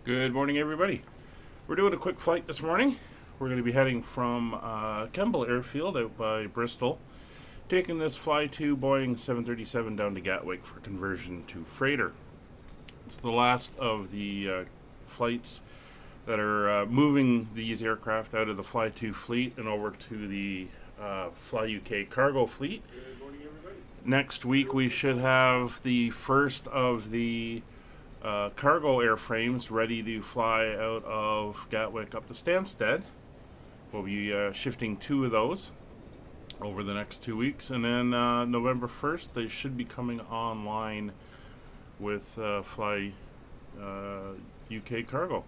Good morning, everybody. We're doing a quick flight this morning. We're going to be heading from Kemble Airfield out by Bristol, taking this FlyUK Boeing 737 down to Gatwick for conversion to freighter. It's the last of the flights that are moving these aircraft out of the FlyUK fleet and over to the FlyUK Cargo fleet. Good morning, everybody. Next week we should have the first of the cargo airframes ready to fly out of Gatwick up to Stansted. We'll be shifting 2 of those over the next 2 weeks, and then November 1st they should be coming online with FlyUK Cargo,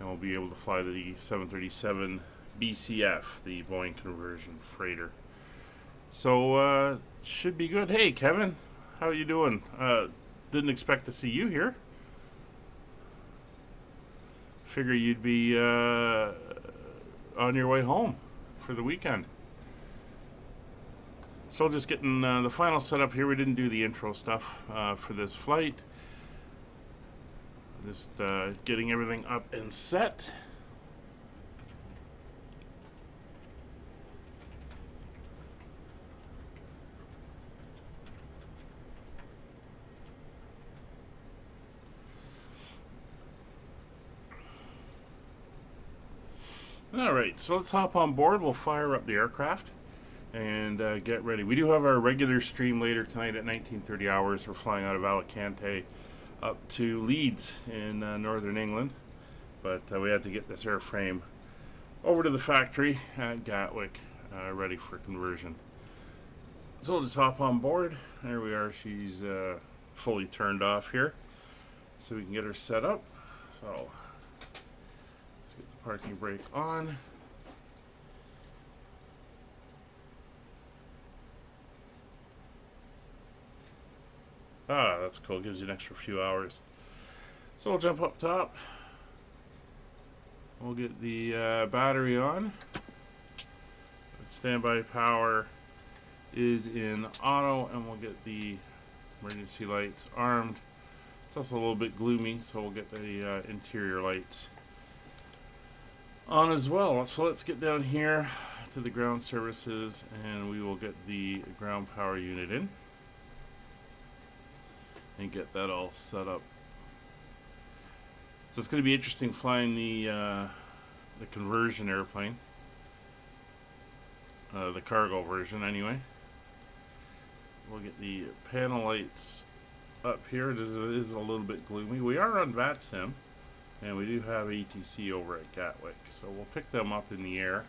and we'll be able to fly the 737 BCF, the Boeing Conversion Freighter. So should be good. Hey Kevin, how are you doing? Didn't expect to see you here. Figure you'd be on your way home for the weekend. So just getting the final setup here. We didn't do the intro stuff for this flight. Just getting everything up and set. Alright, so let's hop on board. We'll fire up the aircraft and get ready. We do have our regular stream later tonight at 19:30 hours. We're flying out of Alicante up to Leeds in northern England, but we had to get this airframe over to the factory at Gatwick ready for conversion. So we'll just hop on board. There we are. She's fully turned off here, so we can get her set up. So get the parking brake on. That's cool. Gives you an extra few hours. So we'll jump up top. We'll get the battery on. Standby power is in auto, and we'll get the emergency lights armed. It's also a little bit gloomy, so we'll get the interior lights on as well. So let's get down here to the ground services, and we will get the ground power unit in and get that all set up. So it's going to be interesting flying the conversion airplane, the cargo version anyway. We'll get the panel lights up here. It is a little bit gloomy. We are on VATSim, and we do have ATC over at Gatwick, so we'll pick them up in the air.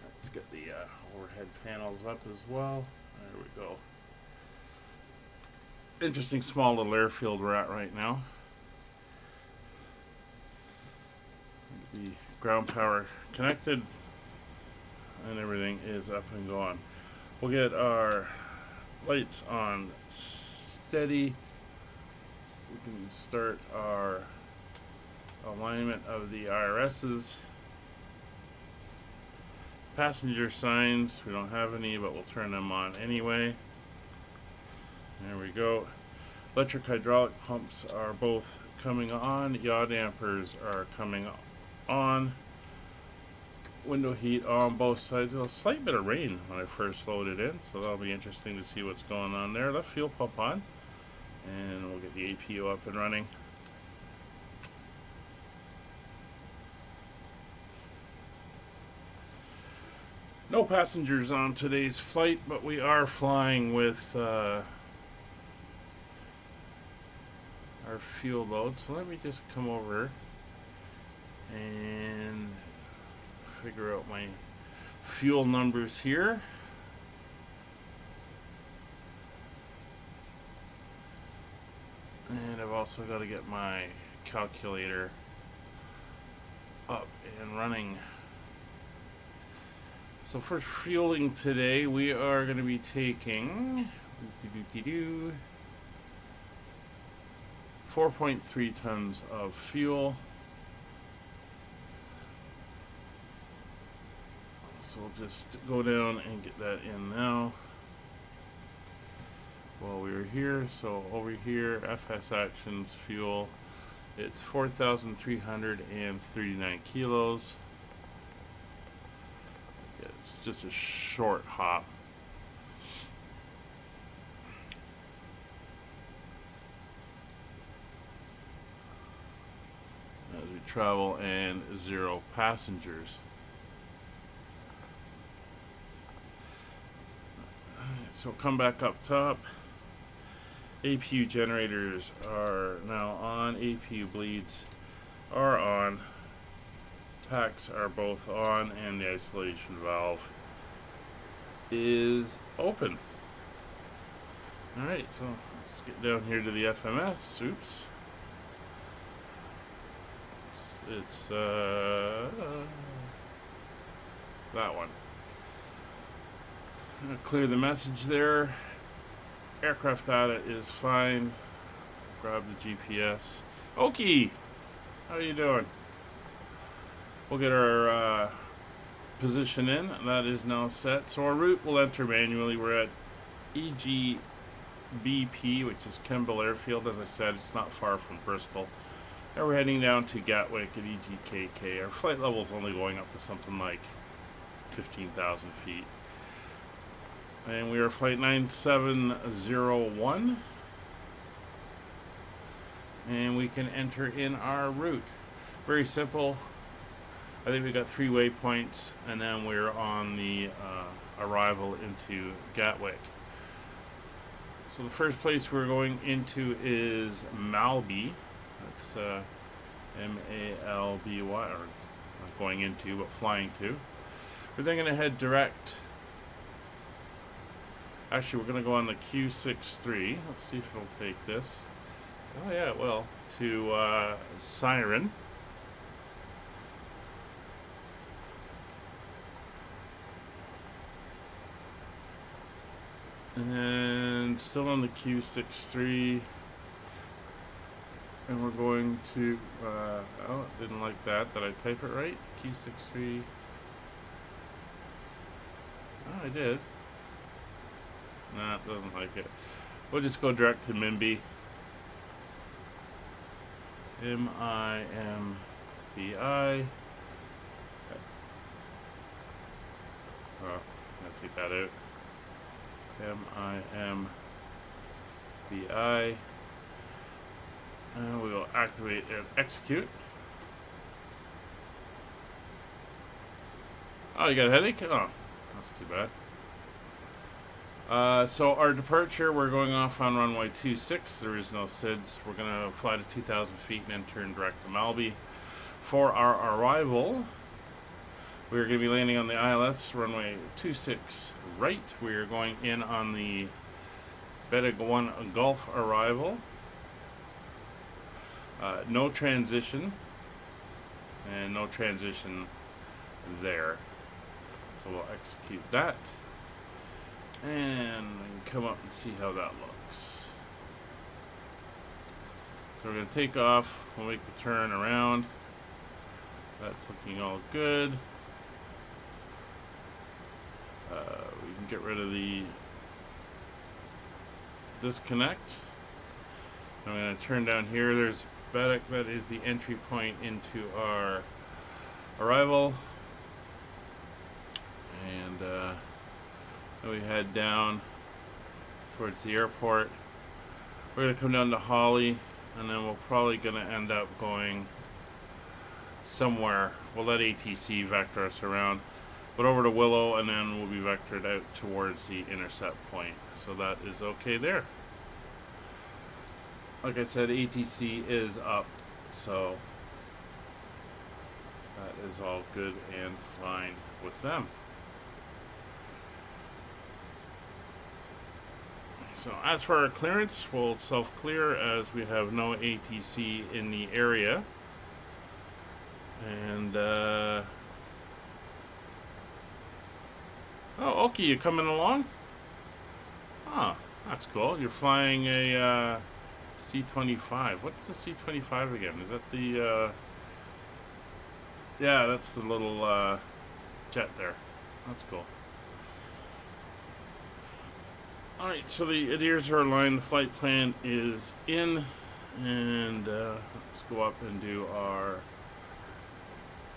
Let's get the overhead panels up as well. There we go. Interesting small little airfield we're at right now. The ground power connected, and everything is up and going. We'll get our lights on steady. We can start our alignment of the IRSs. Passenger signs, we don't have any, but we'll turn them on anyway. There we go. Electric hydraulic pumps are both coming on. Yaw dampers are coming on. Window heat on both sides. A slight bit of rain when I first loaded in, so that'll be interesting to see what's going on there. Left fuel pump on, and we'll get the APU up and running. No passengers on today's flight, but we are flying with our fuel load. So let me just come over and figure out my fuel numbers here. And I've also got to get my calculator up and running. So for fueling today, we are going to be taking 4.3 tons of fuel. So we'll just go down and get that in now while we were here. So over here, FS Actions fuel It's 4,339 kilos. Yeah, it's just a short hop. As we travel, and 0 passengers. So come back up top. APU generators are now on. APU bleeds are on. Packs are both on, and the isolation valve is open. Alright, so let's get down here to the FMS. Oops. It's that one. I'm gonna clear the message there. Aircraft data is fine. Grab the GPS. Okie! How you doing? We'll get our position in. That is now set. So our route we'll enter manually. We're at EGBP, which is Kemble Airfield. As I said, it's not far from Bristol. And we're heading down to Gatwick at EGKK. Our flight level is only going up to something like 15,000 feet. And we are flight 9701. And we can enter in our route. Very simple. I think we got 3 waypoints, and then we're on the arrival into Gatwick. So the first place we're going into is Malby. That's M-A-L-B-Y, or not going into, but flying to. We're then going to head direct. Actually, we're going to go on the Q63. Let's see if it'll take this. Oh yeah, it will. To Siren. And then still on the Q63. And we're going to, oh, didn't like that. Did I type it right? Q63. Oh, I did. Nah, it doesn't like it. We'll just go direct to Mimby. M-I-M-B-I. Oh, I'll take that out. M-I-M-B-I. And we will activate and execute. Oh, you got a headache? Oh, that's too bad. So our departure, we're going off on runway 26. There is no SIDS. We're going to fly to 2,000 feet and then turn direct to Malby. For our arrival, we're going to be landing on the ILS runway 26 right. We are going in on the Beta 1 Gulf arrival. No transition, and no transition there. So we'll execute that. And we can come up and see how that looks. So we're going to take off. We'll make the turn around. That's looking all good. We can get rid of the disconnect. I'm going to turn down here. There's Bedek. That is the entry point into our arrival. And then we head down towards the airport. We're going to come down to Holly, and then we're probably going to end up going somewhere. We'll let ATC vector us around, but over to Willow, and then we'll be vectored out towards the intercept point. So that is okay there. Like I said, ATC is up, so that is all good and fine with them. So as for our clearance, we'll self-clear as we have no ATC in the area. And, oh, okay, you coming along? Oh, that's cool. You're flying a C-25. What's the C-25 again? Is that the, yeah, that's the little jet there. That's cool. Alright, so the adheres are aligned, the flight plan is in, And let's go up and do our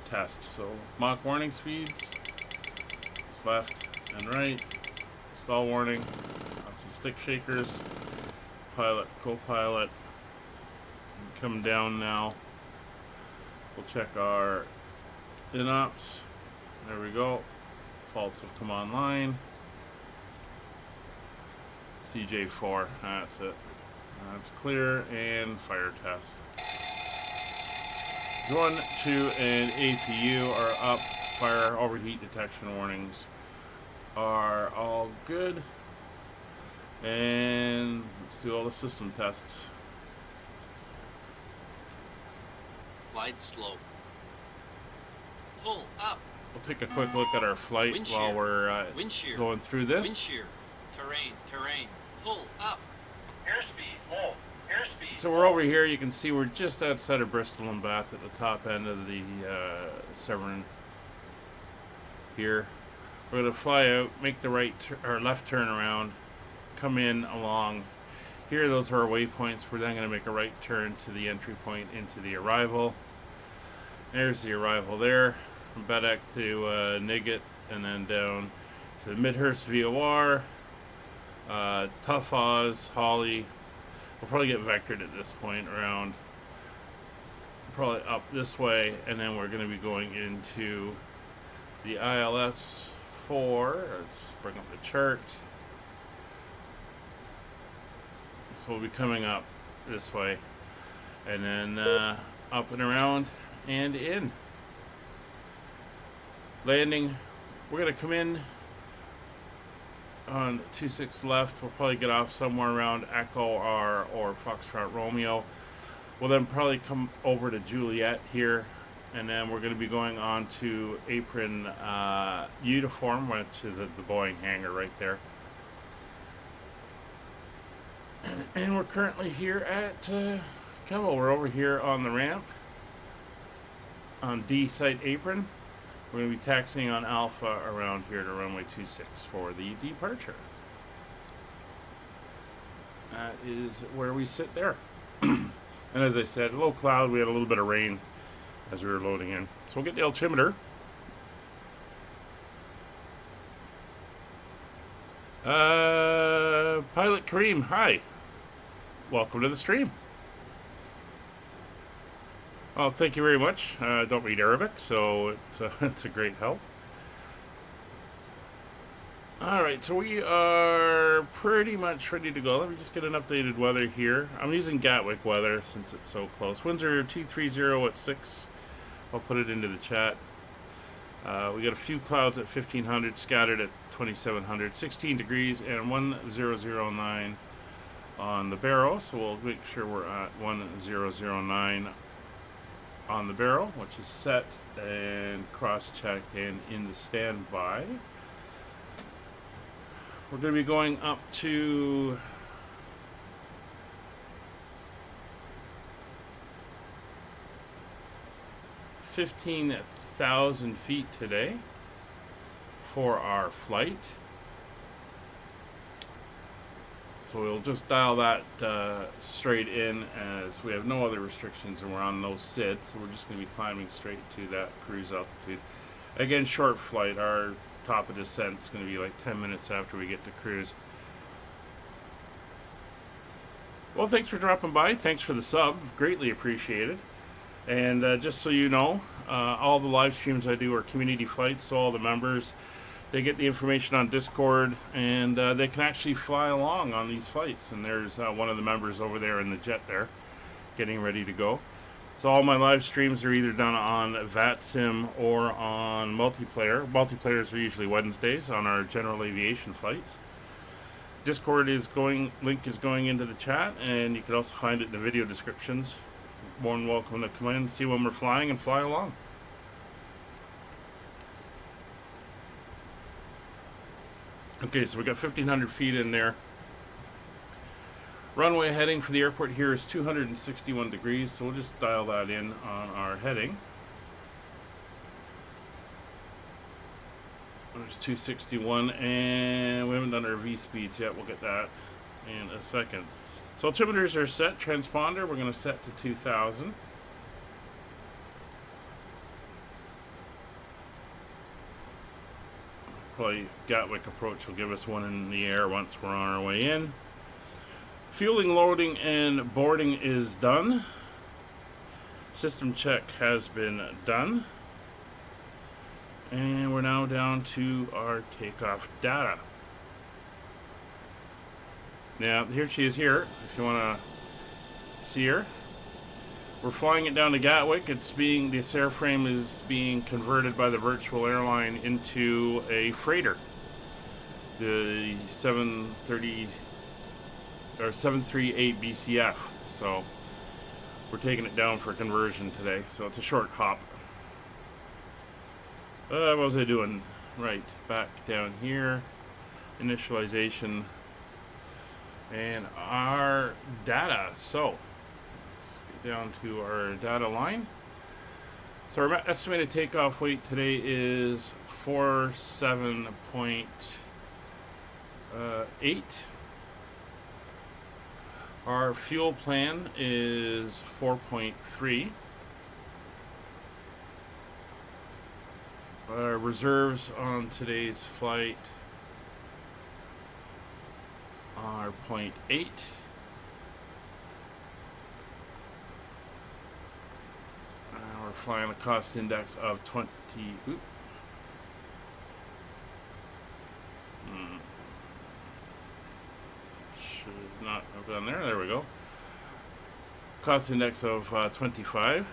test. So Mach warning speeds, it's left and right, stall warning, lots of stick shakers, pilot, co-pilot, come down now. We'll check our inops. There we go. Faults have come online. CJ4, that's it. That's clear, and fire test. 1, 2, and APU are up. Fire overheat detection warnings are all good. And let's do all the system tests. Glide slope. Pull up. We'll take a quick look at our flight Wind while shear. we're Wind shear. going through this. Wind shear. Terrain. Pull up. Airspeed. Low. Airspeed. So we're over here. You can see we're just outside of Bristol and Bath at the top end of the Severn here. We're going to fly out, make the right or left turn around, come in along. Here, those are our waypoints. We're then going to make a right turn to the entry point into the arrival. There's the arrival there. From Bedeck to Nigget, and then down to Midhurst VOR, Tough Oz, Holly. We'll probably get vectored at this point around, probably up this way, and then we're going to be going into the ILS 4. Let's bring up the chart. So we'll be coming up this way, and then up and around and in. Landing, we're going to come in on 26 left. We'll probably get off somewhere around Echo R or Foxtrot Romeo. We'll then probably come over to Juliet here, and then we're going to be going on to apron uniform, which is at the Boeing hangar right there. And we're currently here at Kemble. We're over here on the ramp on D site apron. We're going to be taxiing on Alpha around here to runway 26 for the departure. That is where we sit there. And as I said, low cloud, we had a little bit of rain as we were loading in. So we'll get the altimeter. Pilot Kareem, hi. Welcome to the stream. Oh, thank you very much. I don't read Arabic, so it's a great help. Alright, so we are pretty much ready to go. Let me just get an updated weather here. I'm using Gatwick weather since it's so close. Winds are 230 at 6. I'll put it into the chat. We got a few clouds at 1500, scattered at 2700, 16 degrees, and 1009 on the barrow. So we'll make sure we're at 1009 on the barrel, which is set and cross-checked and in the standby. We're going to be going up to 15,000 feet today for our flight. So we'll just dial that straight in, as we have no other restrictions and we're on no SID, so we're just going to be climbing straight to that cruise altitude. Again, short flight. Our top of descent is going to be like 10 minutes after we get to cruise. Well, thanks for dropping by. Thanks for the sub. Greatly appreciated. And just so you know, all the live streams I do are community flights, so all the members, they get the information on Discord, and they can actually fly along on these flights. And there's one of the members over there in the jet there, getting ready to go. So all my live streams are either done on VATSim or on multiplayer. Multiplayers are usually Wednesdays on our general aviation flights. Discord link is going into the chat, and you can also find it in the video descriptions. More than welcome to come in and see when we're flying and fly along. Okay, so we got 1,500 feet in there. Runway heading for the airport here is 261 degrees, so we'll just dial that in on our heading. There's 261, and we haven't done our V speeds yet. We'll get that in a second. So altimeters are set. Transponder, we're going to set to 2000. Probably Gatwick approach will give us one in the air once we're on our way in. Fueling, loading, and boarding is done. System check has been done. And we're now down to our takeoff data. Now, here she is here, if you want to see her. We're flying it down to Gatwick. This airframe is being converted by the virtual airline into a freighter. The 738 BCF. So, we're taking it down for conversion today. So, it's a short hop. What was I doing? Right, back down here. Initialization. And our data. So, let's get down to our data line. So, our estimated takeoff weight today is 47.8. Our fuel plan is 4.3. Our reserves on today's flight are 0.8. We're flying a cost index of 20. Should not have done there. There we go. Cost index of 25.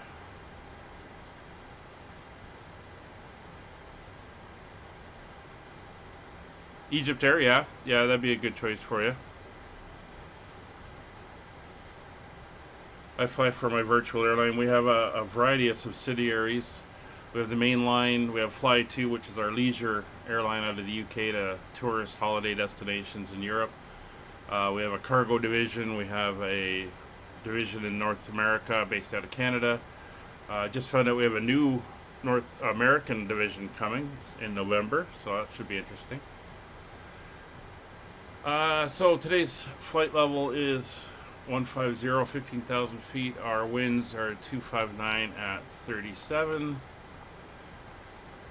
Egypt Air, yeah, that'd be a good choice for you. I fly for my virtual airline. We have a variety of subsidiaries. We have the main line. We have FlyUK, which is our leisure airline out of the UK to tourist holiday destinations in Europe. We have a cargo division. We have a division in North America based out of Canada. Just found out we have a new North American division coming in November, so that should be interesting. So today's flight level is 150, 15,000 feet. Our winds are 259 at 37.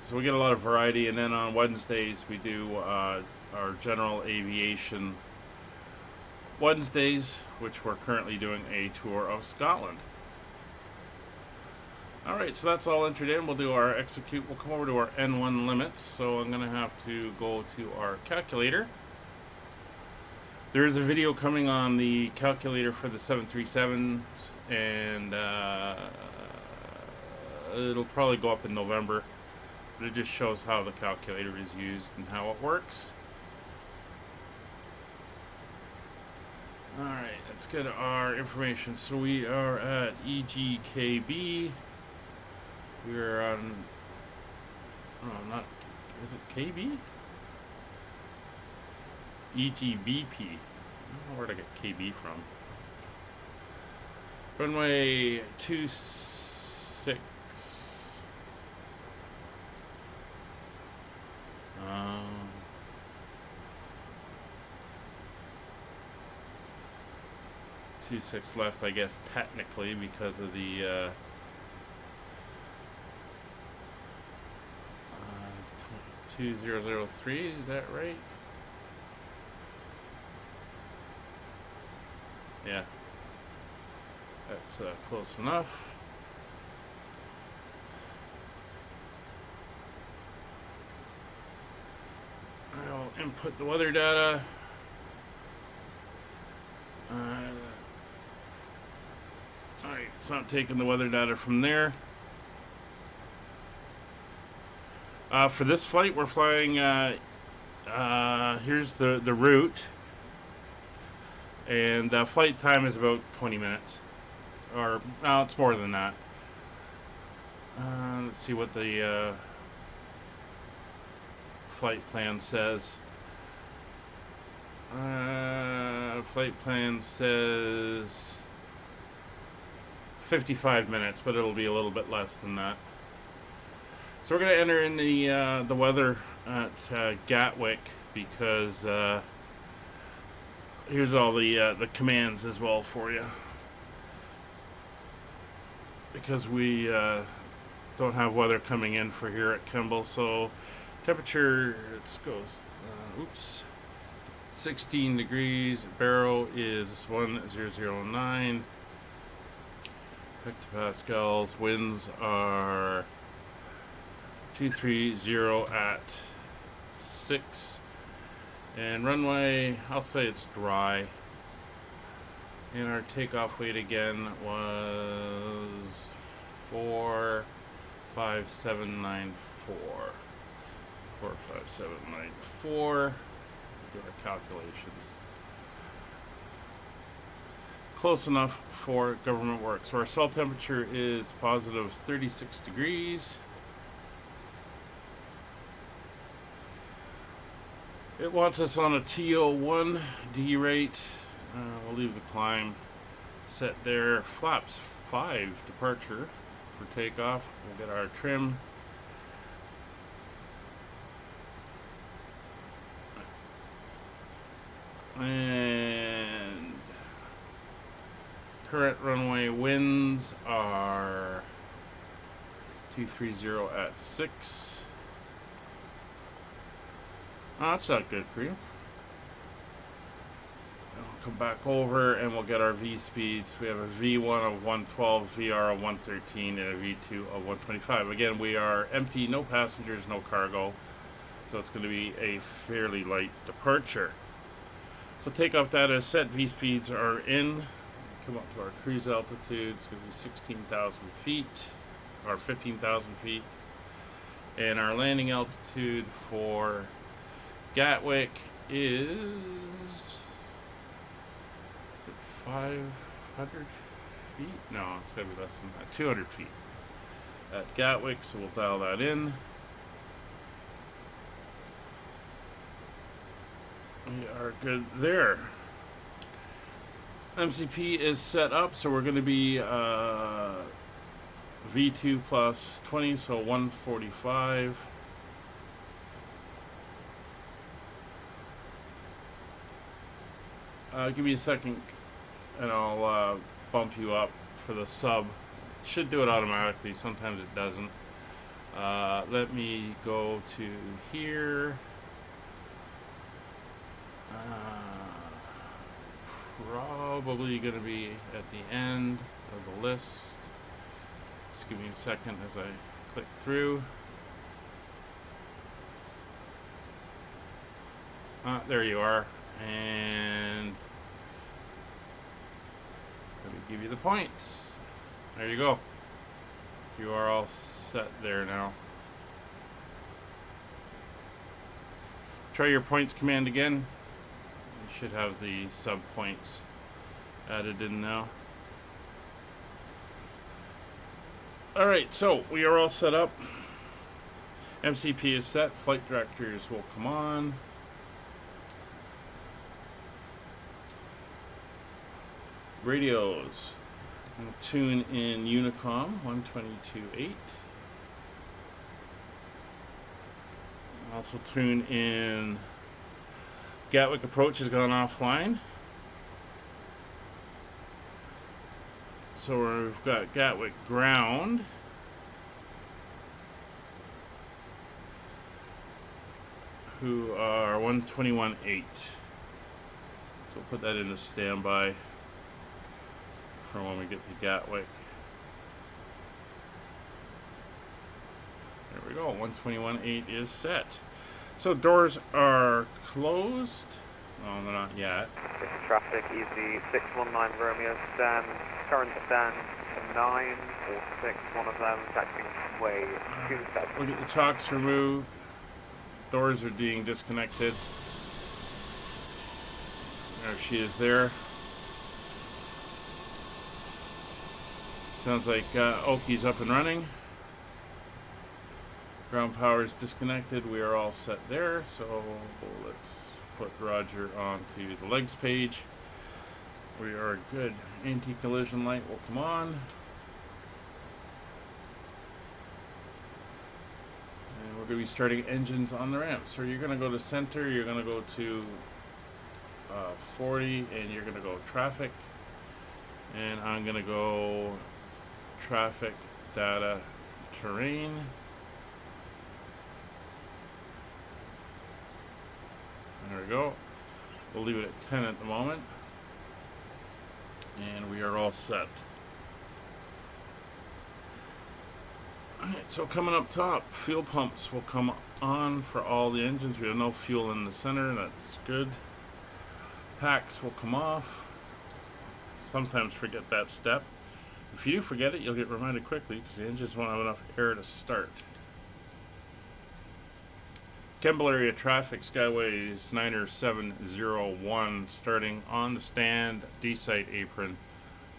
So we get a lot of variety. And then on Wednesdays we do our general aviation Wednesdays, which we're currently doing a tour of Scotland. Alright, so that's all entered in. We'll do our execute. We'll come over to our N1 limits. So I'm going to have to go to our calculator. There is a video coming on the calculator for the 737s, and it'll probably go up in November, but it just shows how the calculator is used and how it works. Alright, let's get our information. So we are at EGKB. We're on, is it KB? EGBP. I don't know where to get KB from. Runway 26. 26 left, I guess, technically, because of the 2003. Is that right? Yeah, that's close enough. I'll input the weather data. Alright, it's not taking the weather data from there. For this flight, we're flying, here's the route. And flight time is about 20 minutes. Or, no, it's more than that. Let's see what the flight plan says. Flight plan says 55 minutes, but it'll be a little bit less than that. So we're going to enter in the weather at Gatwick because here's all the commands as well for you, because we don't have weather coming in for here at Kemble. So temperature, it goes, 16 degrees. Barrow is 1009 hectopascals. Winds are 230 at 6. And runway, I'll say it's dry. And our takeoff weight again was 45794. 45794. Do our calculations. Close enough for government work. So our cell temperature is positive 36 degrees. It wants us on a TO1 D rate. We'll leave the climb set there. Flaps 5 departure for takeoff. We'll get our trim. And current runway winds are 230 at 6. Oh, that's not good for you. We'll come back over and we'll get our V speeds. We have a V1 of 112, VR of 113, and a V2 of 125. Again, we are empty, no passengers, no cargo. So it's going to be a fairly light departure. So takeoff data is set. V speeds are in. Come up to our cruise altitude. It's going to be 16,000 feet, or 15,000 feet. And our landing altitude for Gatwick is it 500 feet? No, it's gotta be less than that. 200 feet at Gatwick, so we'll dial that in. We are good there. MCP is set up, so we're going to be V2 plus 20, so 145. Give me a second and I'll bump you up for the sub. It should do it automatically, sometimes it doesn't. Let me go to here. Probably going to be at the end of the list. Just give me a second as I click through. There you are. And let me give you the points. There you go. You are all set there now. Try your points command again. You should have the sub points added in now. Alright, so we are all set up. MCP is set. Flight directors will come on. Radios. We'll tune in Unicom 122.8. Also tune in Gatwick approach has gone offline. So we've got Gatwick ground. Who are 121.8. So we'll put that into standby for when we get to Gatwick. There we go, 121.8 is set. So doors are closed. Oh, they're not yet. Traffic, easy 619 Romeo, stand, current stand 946, one of them, taxiing way 27. We'll get the chocks removed. Doors are being disconnected. There she is there. Sounds like Oki's up and running. Ground power is disconnected. We are all set there. So let's put Roger onto the legs page. We are good. Anti-collision light will come on. And we're going to be starting engines on the ramp. So you're going to go to center. You're going to go to 40, and you're gonna go traffic, and I'm gonna go traffic data terrain. There we go. We'll leave it at 10 at the moment, and we are all set. Alright, so coming up top, fuel pumps will come on for all the engines. We have no fuel in the center, that's good. Packs will come off. Sometimes forget that step. If you do forget it, you'll get reminded quickly because the engines won't have enough air to start. Kemble area traffic, Skyways 9701, starting on the stand, D-site apron,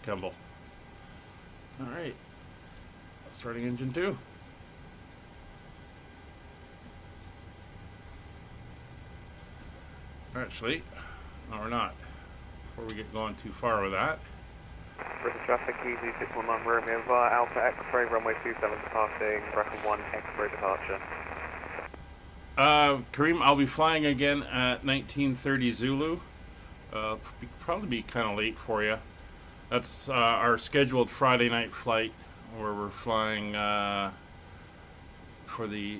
Kemble. Alright, starting engine 2. Actually, no we're not. Before we get going too far with that. British traffic, easy 619 Romeo via Alpha X-ray, runway 27 departing, bracket 1 X-ray departure. Kareem, I'll be flying again at 1930 Zulu. Probably be kind of late for you. That's our scheduled Friday night flight where we're flying for the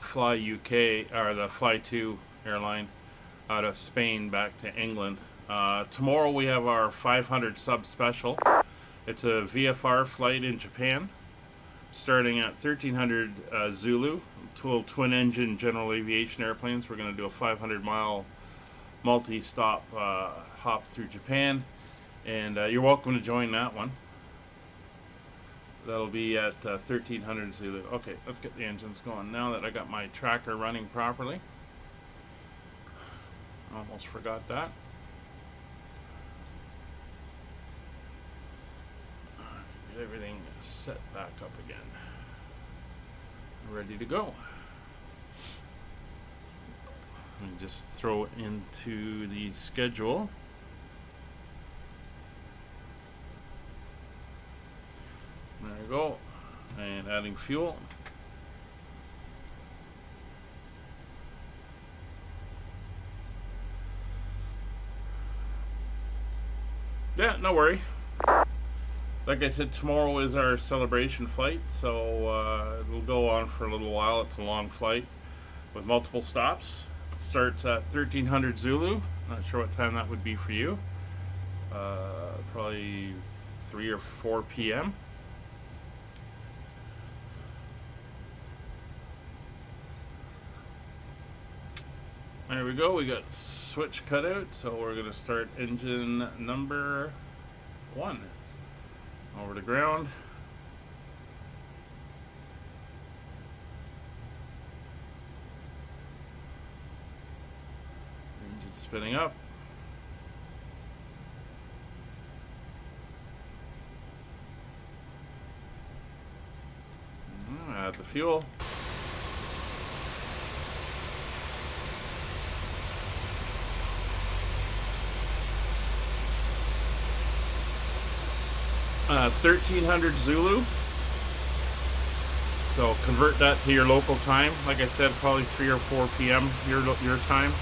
FlyUK, or the Fly2 airline out of Spain back to England. Tomorrow we have our 500 sub special. It's a VFR flight in Japan, starting at 1300 Zulu. Twin engine general aviation airplanes. We're going to do a 500-mile multi-stop hop through Japan, and you're welcome to join that one. That'll be at 1300 Zulu. Okay, let's get the engines going now that I got my tracker running properly. Almost forgot that. Get everything set back up again. Ready to go. Let me just throw it into the schedule. There we go. And adding fuel. Yeah, no worry. Like I said, tomorrow is our celebration flight, so it'll go on for a little while. It's a long flight with multiple stops. It starts at 1300 Zulu. Not sure what time that would be for you. Probably 3 or 4 p.m. There we go. We got switch cut out, so we're going to start engine number 1. Over to ground. Engine spinning up. Add the fuel. Uh, 1300 Zulu. So convert that to your local time. Like I said, probably 3 or 4 p.m. your time.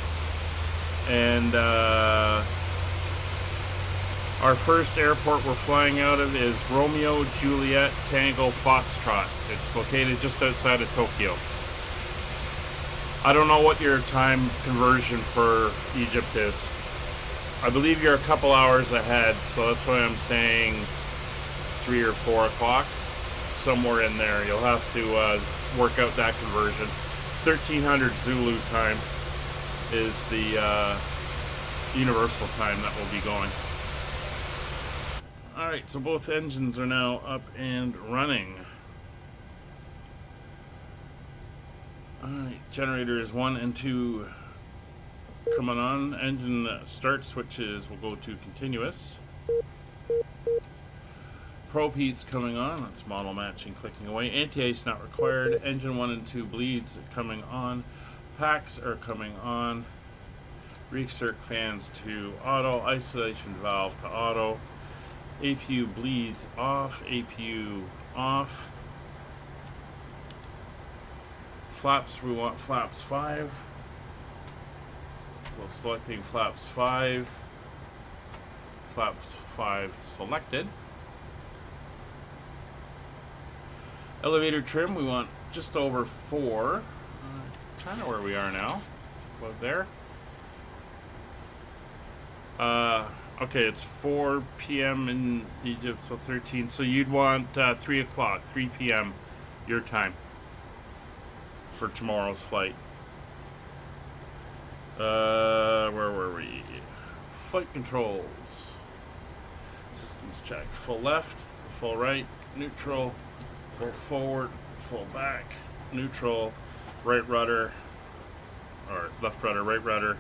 And our first airport we're flying out of is Romeo Juliet Tango Foxtrot. It's located just outside of Tokyo. I don't know what your time conversion for Egypt is. I believe you're a couple hours ahead, so that's why I'm saying 3 or 4 o'clock, somewhere in there. You'll have to work out that conversion. 1300 Zulu time is the universal time that will be going. Alright, so both engines are now up and running. Alright, generators 1 and 2 coming on. Engine start switches will go to continuous. Probe heat's coming on. That's model matching, clicking away. Anti-ice not required. Engine 1 and 2 bleeds coming on. Packs are coming on. Recirc fans to auto. Isolation valve to auto. APU bleeds off. APU off. Flaps, we want flaps 5. So selecting flaps 5. Flaps 5 selected. Elevator trim, we want just over 4. Kind of where we are now. About there. Okay, it's 4 p.m. in Egypt, so 13. So you'd want 3 o'clock, 3 p.m. your time for tomorrow's flight. Where were we? Flight controls. Systems check. Full left, full right, neutral, full forward, full back, neutral, right rudder, or left rudder, right rudder,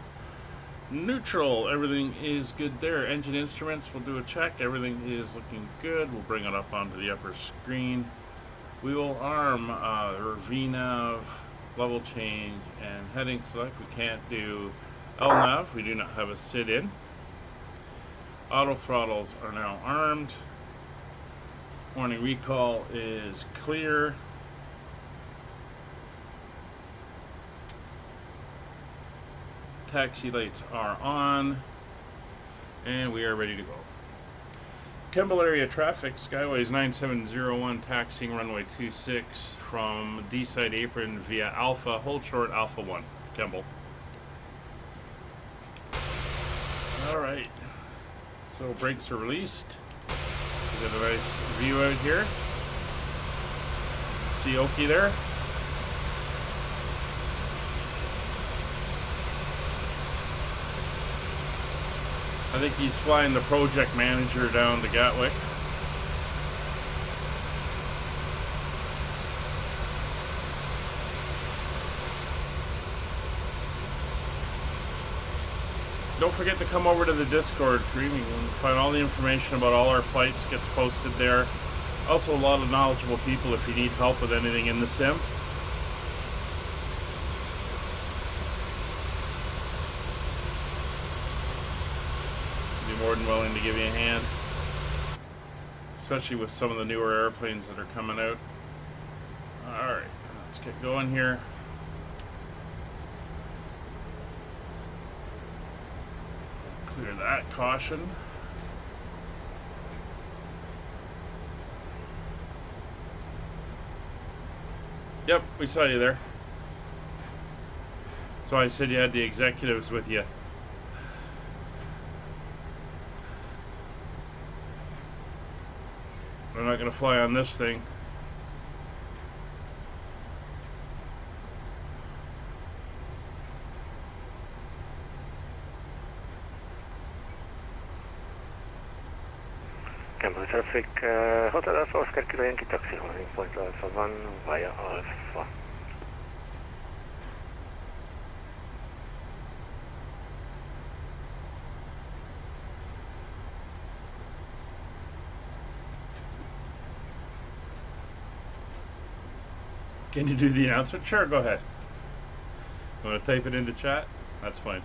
neutral. Everything is good there. Engine instruments, we'll do a check. Everything is looking good. We'll bring it up onto the upper screen. We will arm VNAV, level change, and heading select. We can't do LNAV. We do not have a sit-in. Auto throttles are now armed. Warning recall is clear. Taxi lights are on. And we are ready to go. Kemble area traffic, Skyways 9701, taxiing runway 26 from D-side apron via Alpha, hold short Alpha 1, Kemble. Alright, so brakes are released. We got a nice view out here. See Oki there? I think he's flying the project manager down to Gatwick. Don't forget to come over to the Discord stream. You can find all the information about all our flights gets posted there. Also a lot of knowledgeable people if you need help with anything in the sim. More than willing to give you a hand, especially with some of the newer airplanes that are coming out. Alright, let's get going here. Clear that caution. Yep, we saw you there. That's why I said you had the executives with you. They're not going to fly on this thing. Kemble traffic, Hotel Alpha, Oscar Kilo Yankee taxi, holding point Alpha 1 via Alpha. Can you do the announcement? Sure, go ahead. Want to type it into chat? That's fine.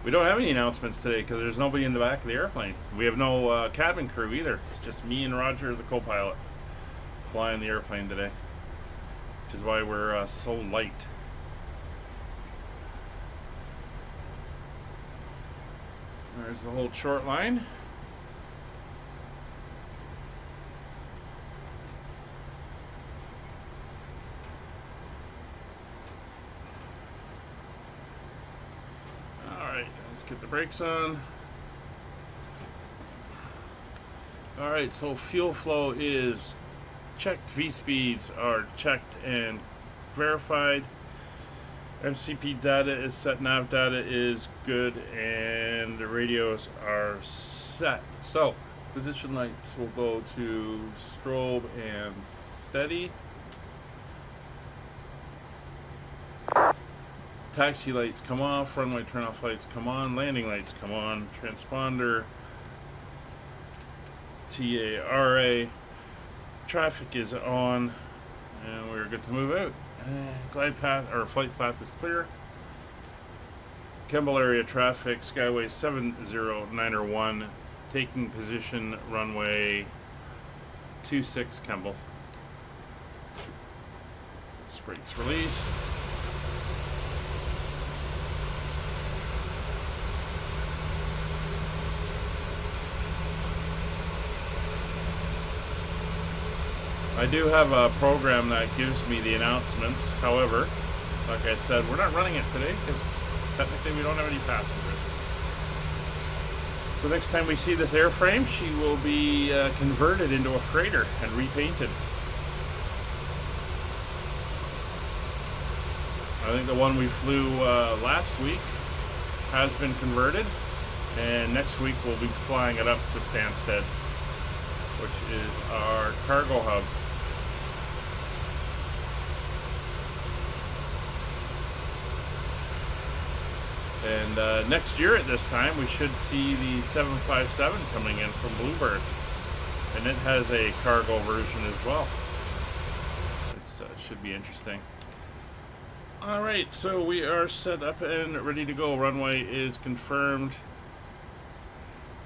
We don't have any announcements today because there's nobody in the back of the airplane. We have no cabin crew either. It's just me and Roger, the co-pilot, flying the airplane today, which is why we're so light. There's the whole short line. Get the brakes on. Alright, so fuel flow is checked. V-speeds are checked and verified. MCP data is set. Nav data is good. And the radios are set. So, position lights will go to strobe and steady. Taxi lights come off, runway turn-off lights come on, landing lights come on, transponder, TARA, traffic is on, and we're good to move out. Glide path, or flight path is clear. Kemble area traffic, Skyway 70901, taking position, runway 26 Kemble. Brakes released. I do have a program that gives me the announcements. However, like I said, we're not running it today because technically we don't have any passengers. So next time we see this airframe, she will be converted into a freighter and repainted. I think the one we flew last week has been converted, and next week we'll be flying it up to Stansted, which is our cargo hub. And next year at this time we should see the 757 coming in from Bluebird, and it has a cargo version as well. It should be interesting. Alright, so we are set up and ready to go. Runway is confirmed.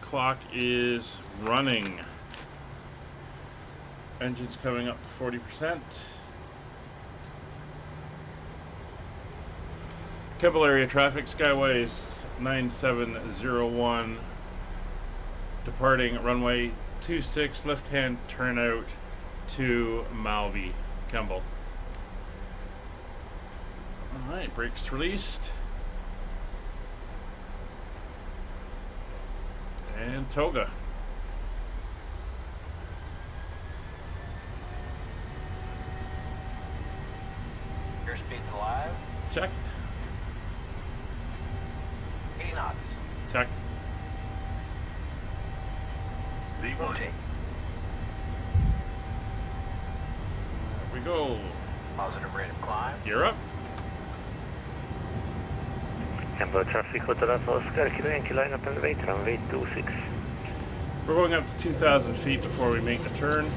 Clock is running. Engine's coming up to 40%. Kemble area traffic, Skyways 9701. Departing runway 26, left-hand turnout to Malvi, Kemble. Alright, brakes released. And toga. Airspeed's alive. Checked. 80 knots. Check. Rotate. There we go. Positive rate of climb. You're up. Kemble traffic, Hotel Oscar, kilo line up and wait, runway 26. We're going up to 2,000 feet before we make the turn.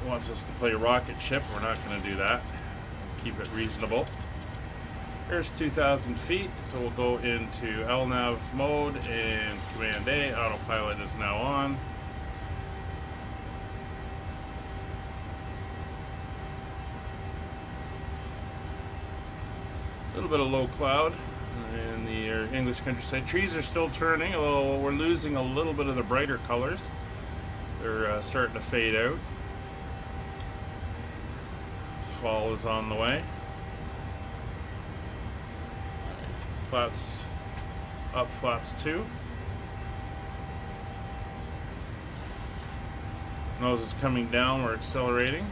Wants us to play rocket ship. We're not going to do that. Keep it reasonable. There's 2,000 feet, so we'll go into LNAV mode and Command A. Autopilot is now on. A little bit of low cloud in the English countryside. Trees are still turning, although we're losing a little bit of the brighter colors. They're starting to fade out. Fall is on the way. Flaps up, flaps 2. Nose is coming down, we're accelerating.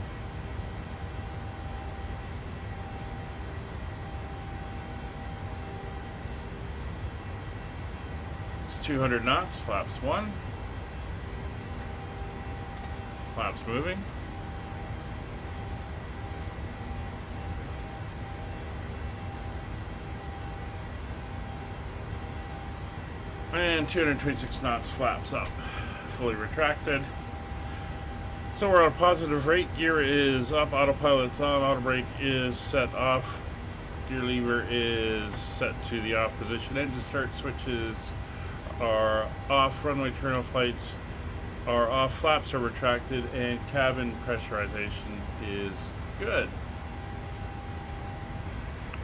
It's 200 knots, flaps 1. Flaps moving. And 226 knots, flaps up, fully retracted. So we're on a positive rate. Gear is up, autopilot's on, auto brake is set off, gear lever is set to the off position. Engine start switches are off, runway turnoff lights are off, flaps are retracted, and cabin pressurization is good.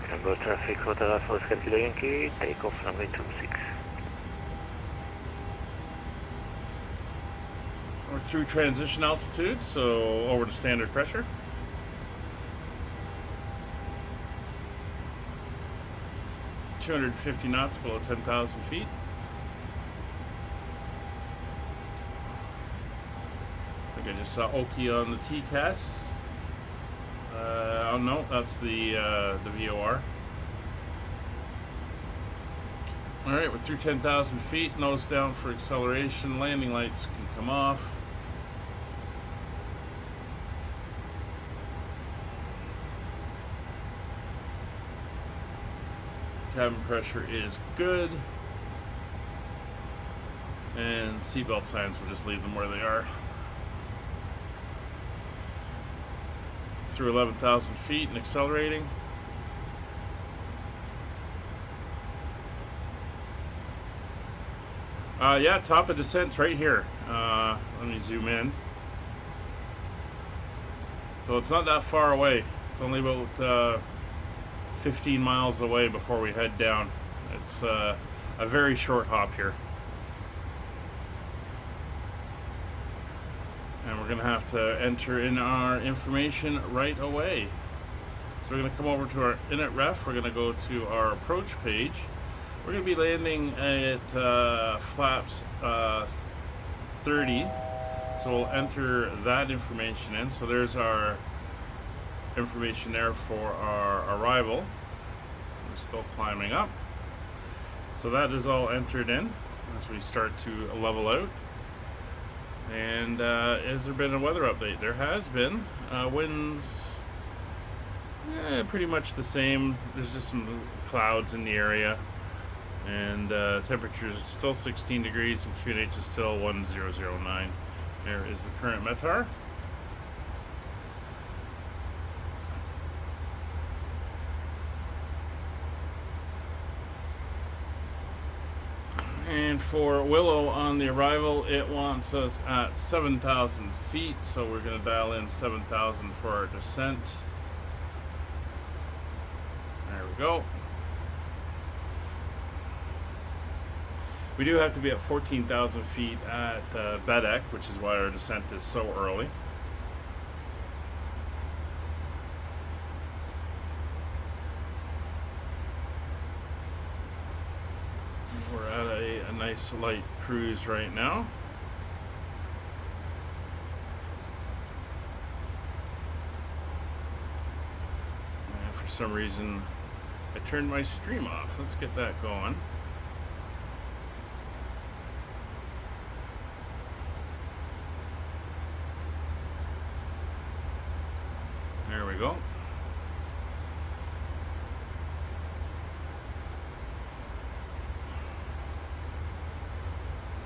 Kemble traffic, Hotel Oscar, kilo Yankee, take off runway 26. We're through transition altitude, so over to standard pressure. (250 knots below 10,000 feet. I think I just saw Oki on the TCAS. Oh no, that's the VOR. All right, we're through 10,000 feet. Nose down for acceleration. Landing lights can come off. Cabin pressure is good. And seatbelt signs, we'll just leave them where they are. Through 11,000 feet and accelerating. Yeah, top of descent's right here. Let me zoom in. So it's not that far away. It's only about 15 miles away before we head down. It's a very short hop here. And we're going to have to enter in our information right away. So we're going to come over to our init ref. We're going to go to our approach page. We're going to be landing at flaps 30. So we'll enter that information in. So there's our information there for our arrival. We're still climbing up. So that is all entered in as we start to level out. And has there been a weather update? There has been. Winds, pretty much the same. There's just some clouds in the area. And temperatures is still 16 degrees and QNH is still 1009. There is the current METAR. And for Willow on the arrival, it wants us at 7,000 feet, so we're going to dial in 7,000 for our descent. There we go. We do have to be at 14,000 feet at Bedek, which is why our descent is so early. We're at a nice light cruise right now. And for some reason, I turned my stream off. Let's get that going. There we go.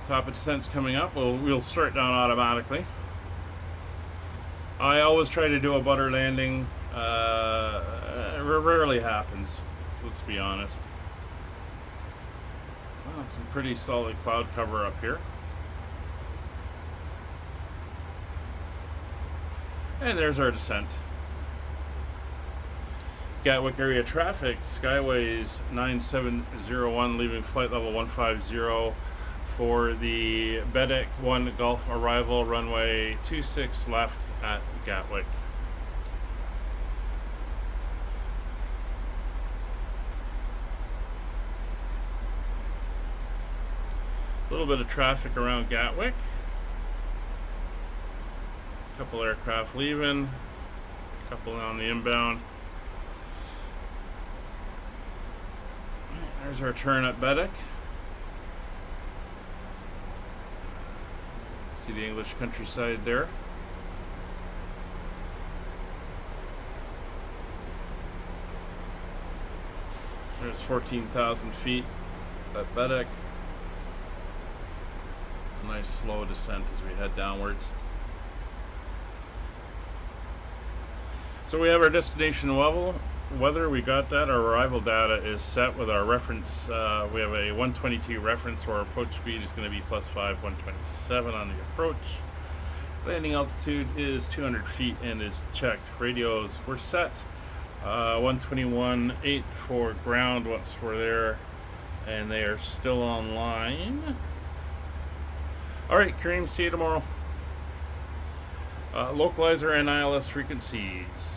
Top of descent's coming up. We'll start down automatically. I always try to do a butter landing. It rarely happens, let's be honest. Well, some pretty solid cloud cover up here. And there's our descent. Gatwick area traffic, Skyways 9701, leaving flight level 150 for the Bedek 1 Gulf arrival, runway 26 left at Gatwick. A little bit of traffic around Gatwick. A couple aircraft leaving, a couple on the inbound. There's our turn at Bedek. See the English countryside there. There's 14,000 feet at Bedek. A nice slow descent as we head downwards. So we have our destination level. Weather, we got that. Our arrival data is set with our reference. We have a 122 reference, so our approach speed is going to be +5, 127 on the approach. Landing altitude is 200 feet and is checked. Radios were set. 121.8 for ground once we're there, and they are still online. All right, Kareem, see you tomorrow. Localizer and ILS frequencies.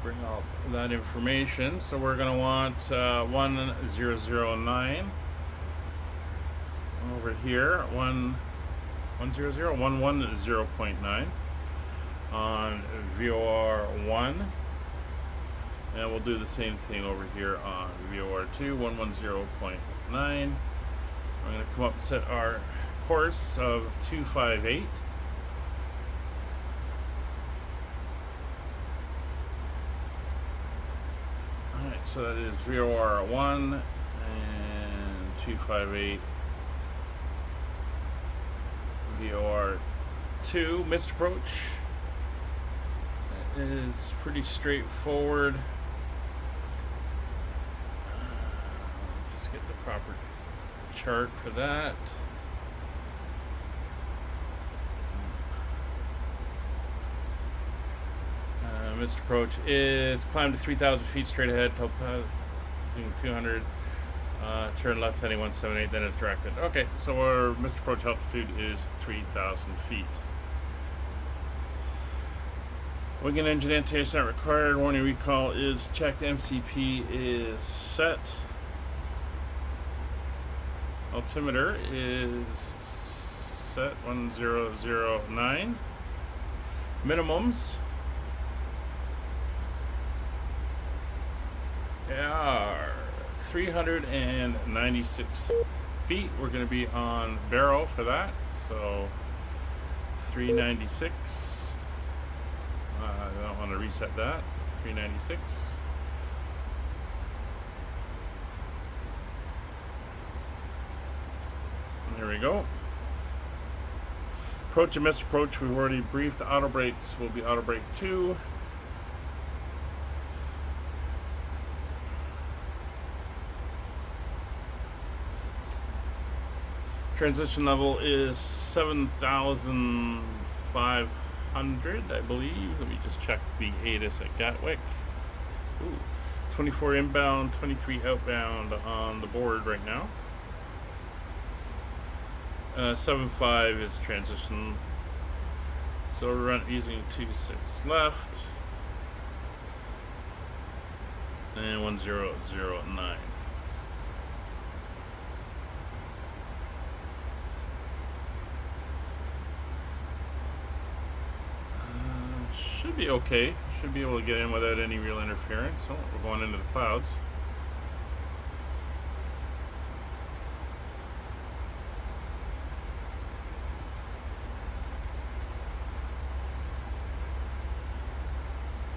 Bring up that information. So we're going to want 1009 over here, 110.9 on VOR1, and we'll do the same thing over here on VOR2, 110.9. I'm going to come up and set our course of 258. So that is VOR1 and 258 VOR2. Missed approach. That is pretty straightforward. Just get the proper chart for that. Missed approach is climb to 3,000 feet straight ahead, passing 200 Turn left heading 178, then it's directed. Okay, so our missed approach altitude is 3,000 feet. Wing and engine anti-ice not required. Warning recall is checked. MCP is set. Altimeter is set 1009. Minimums are 396 feet. We're going to be on Barrow for that. So 396. I don't want to reset that. 396. There we go. Approach and miss approach, we've already briefed. Auto brakes will be auto brake 2. Transition level is 7,500, I believe. Let me just check the ATIS at Gatwick. Ooh, 24 inbound, 23 outbound on the board right now. 7.5 is transition. So we're run using 2.6 left. And 1009. Should be okay. Should be able to get in without any real interference. Oh, we're going into the clouds.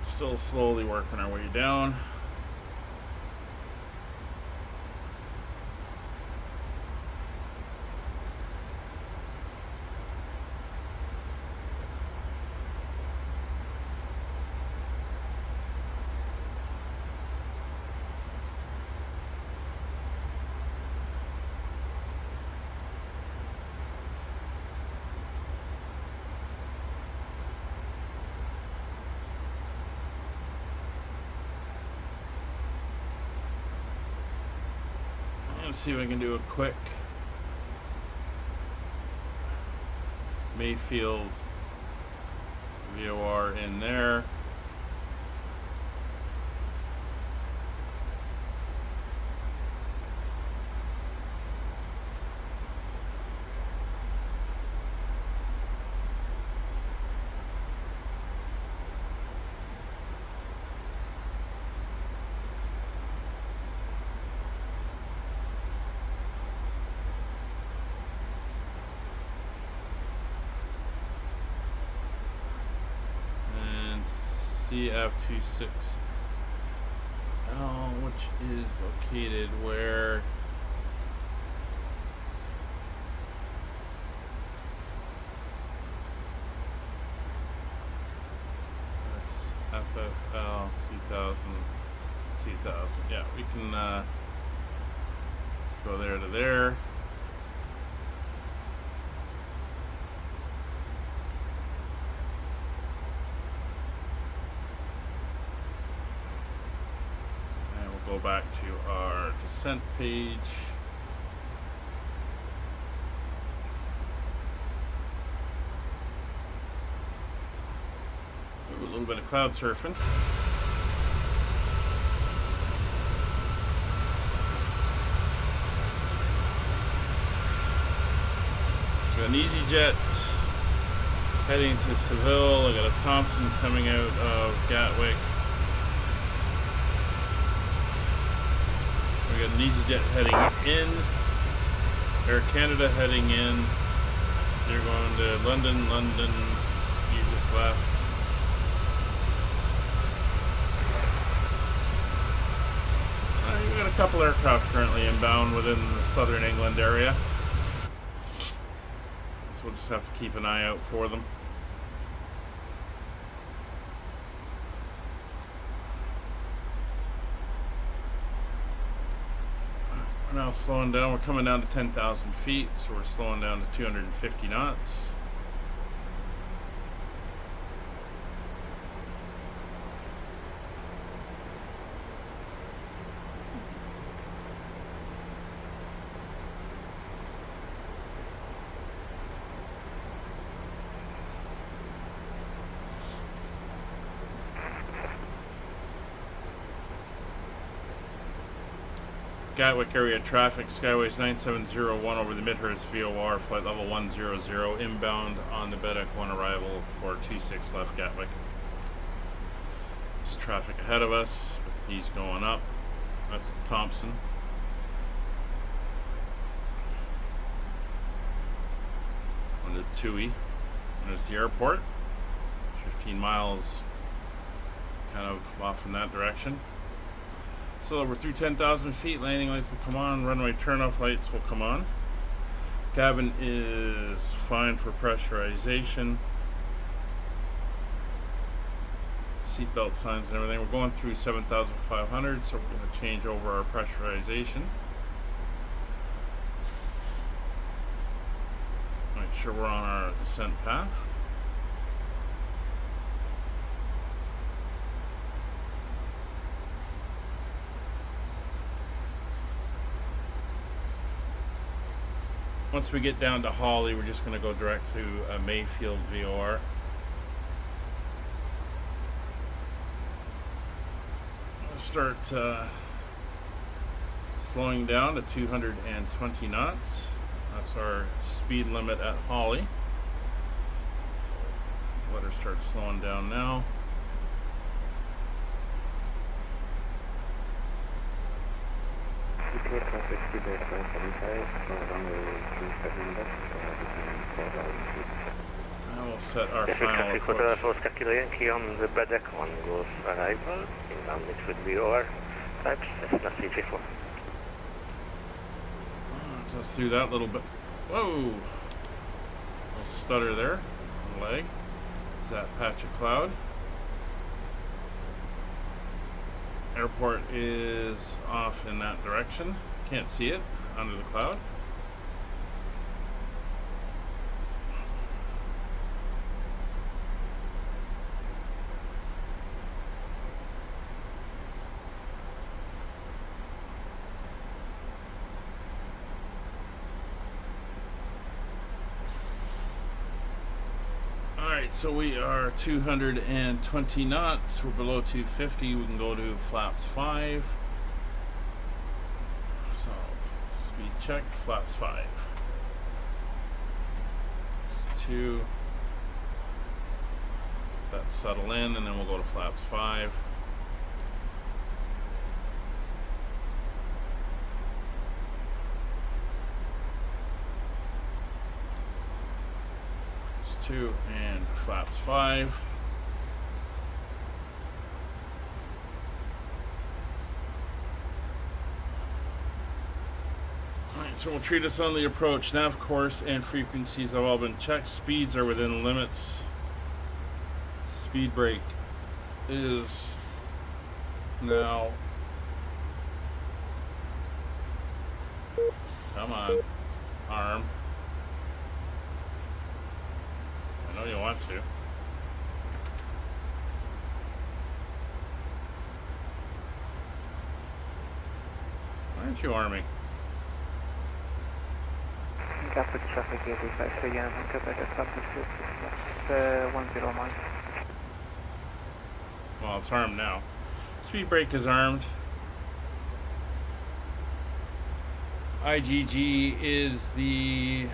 Still slowly working our way down. Let's see if I can do a quick Mayfield VOR in there. CF26, which is located where? That's FFL 2000. Yeah, we can go there to there. Go back to our descent page. Do a little bit of cloud surfing. So an EasyJet heading to Seville. I got a Thompson coming out of Gatwick. We got an EasyJet heading in, Air Canada heading in. They're going to London, you just left. We've got a couple aircraft currently inbound within the southern England area. So we'll just have to keep an eye out for them. Now slowing down, we're coming down to 10,000 feet, so we're slowing down to 250 knots. Gatwick area traffic, Skyways 9701 over the Midhurst VOR, flight level 100, inbound on the Bedek 1 arrival for 26 left Gatwick. There's traffic ahead of us, he's going up. That's the Thompson. On the Tui. And there's the airport. 15 miles kind of off in that direction. So we're through 10,000 feet, landing lights will come on, runway turnoff lights will come on. Cabin is fine for pressurization. Seatbelt signs and everything. We're going through 7,500, so we're going to change over our pressurization. Make sure we're on our descent path. Once we get down to Hawley, we're just going to go direct to Mayfield VOR. We'll start slowing down to 220 knots. That's our speed limit at Hawley. So let her start slowing down now. And we'll set our final traffic hotel for Oscar Yankee on the Bedek 1 goes arrival, inbound it should be over, types, Cessna CG4. So let's do that little bit. Whoa! Little stutter there on the leg. Is that patch of cloud? Airport is off in that direction. Can't see it under the cloud. Alright, so we are 220 knots. We're below 250. We can go to flaps 5. So, speed check, flaps 5. 2. Let that settle in, and then we'll go to flaps 5. It's 2 and flaps 5. Alright, so we'll treat us on the approach. Nav course and frequencies have all been checked. Speeds are within limits. Speed brake is now. Come on, arm. I know you want to. Why aren't you arming? Gatwick traffic here, so yeah, Quebec established 109. Well, it's armed now. Speed brake is armed. IGG is the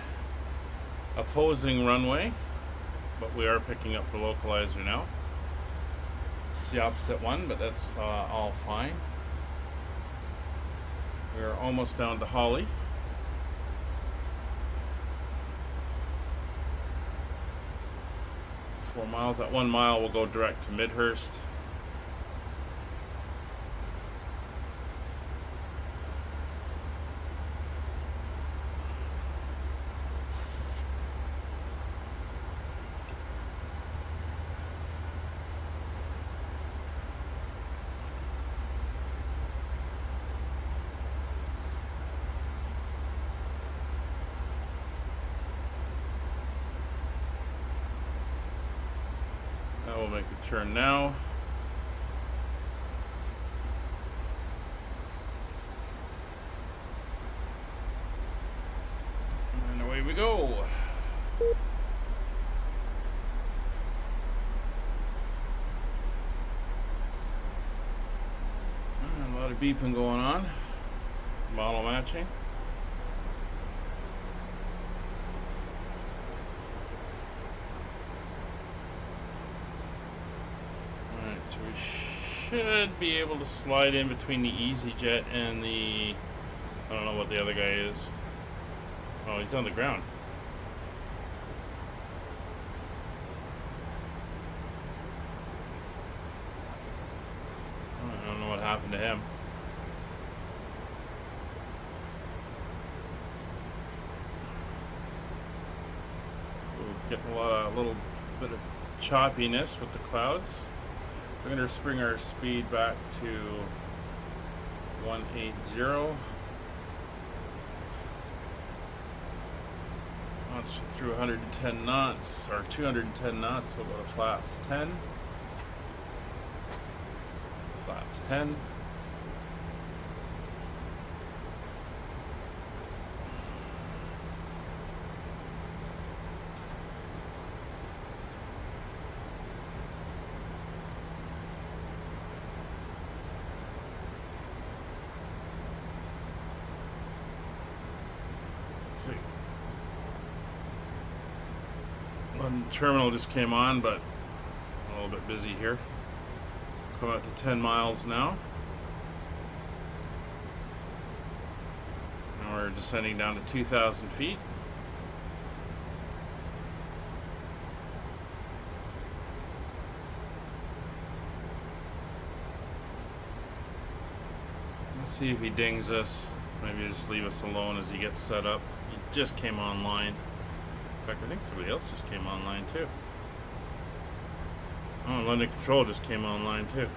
opposing runway, but we are picking up the localizer now. It's the opposite one, but that's all fine. We're almost down to Hawley. 4 miles. At 1 mile, we'll go direct to Midhurst. We'll make a turn now. And away we go. And a lot of beeping going on. Model matching. Alright, so we should be able to slide in between the EasyJet and the... I don't know what the other guy is. Oh, he's on the ground. I don't know what happened to him. We're getting a little bit of choppiness with the clouds. We're going to bring our speed back to 180. Knots through 110 knots, or 210 knots, so we'll go to flaps 10. Flaps 10. Let's see. One terminal just came on, but a little bit busy here. Come out to 10 miles now. And we're descending down to 2,000 feet. Let's see if he dings us. Maybe just leave us alone as he gets set up. He just came online. In fact, I think somebody else just came online too. Oh, London Control just came online too.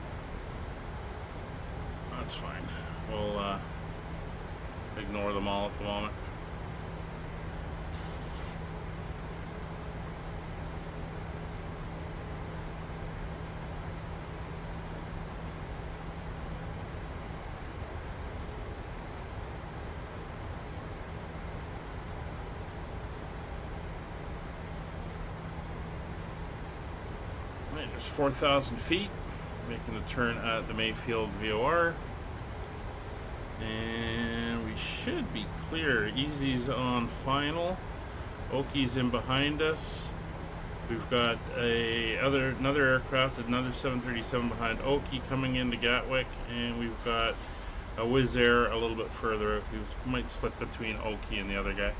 That's fine. We'll ignore them all at the moment. There's 4,000 feet, making the turn at the Mayfield VOR, and we should be clear. Easy's on final, Oki's in behind us. We've got another aircraft, another 737 behind Oki coming into Gatwick, and we've got a Wizz Air a little bit further out who might slip between Oki and the other guy.